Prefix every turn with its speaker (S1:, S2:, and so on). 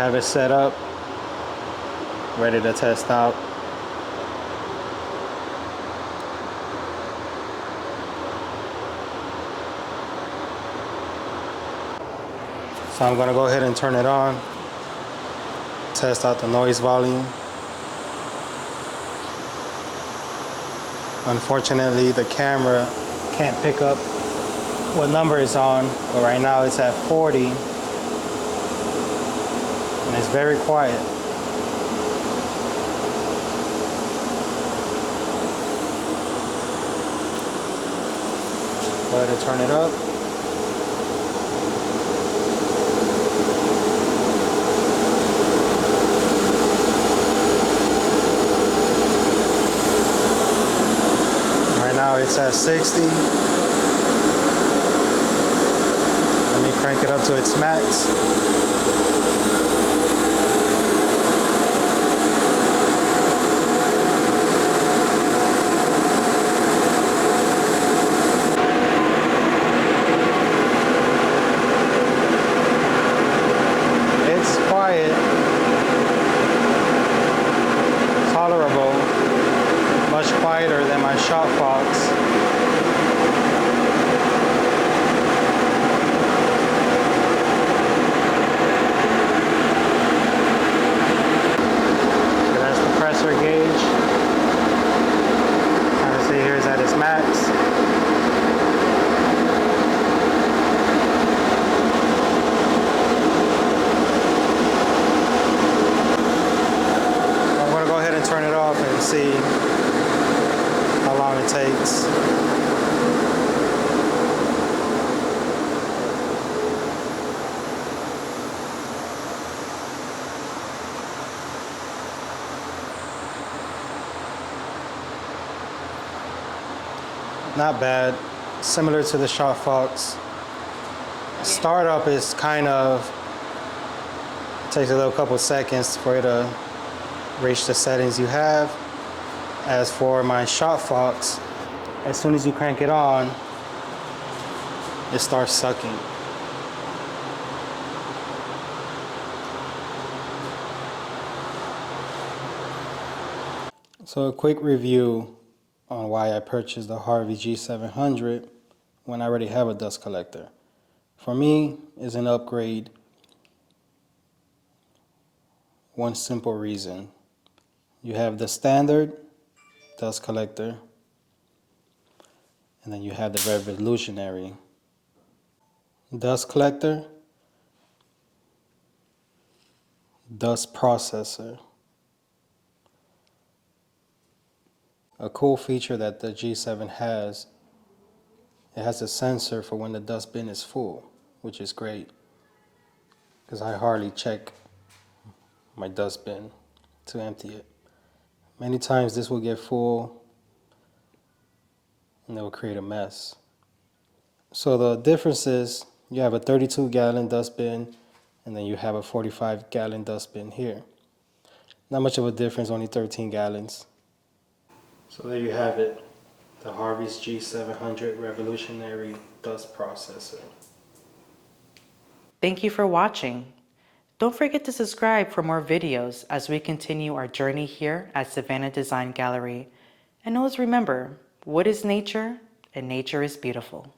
S1: have it set up, ready to test out. So I'm gonna go ahead and turn it on, test out the noise volume. Unfortunately, the camera can't pick up what number it's on, but right now it's at 40, and it's very quiet. Go ahead and turn it up. Now it's at 60. Let me crank it up to its max. It's quiet, tolerable. Much quieter than my shot fox. That's the pressure gauge. Kind of see here is at its max. I'm going to go ahead and turn it off and see how long it takes. Not bad, similar to the Shot Fox. Startup is kind of, takes a little couple seconds for it to reach the settings you have. As for my Shot Fox, as soon as you crank it on, it starts sucking. So a quick review on why I purchased the Harvey G-700 when I already have a dust collector. For me, it's an upgrade. One simple reason. You have the standard dust collector, and then you have the revolutionary dust collector, dust processor. A cool feature that the G7 has, it has a sensor for when the dust bin is full, which is great because I hardly check my dust bin to empty it. Many times this will get full and it will create a mess. So the difference is you have a 32-gallon dust bin and then you have a 45-gallon dust bin here. Not much of a difference, only 13 gallons. So there you have it, the Harvey's G700 Revolutionary Dust Processor.
S2: Thank you for watching. Don't forget to subscribe for more videos as we continue our journey here at Savannah Design Gallery. And always remember, wood is nature and nature is beautiful.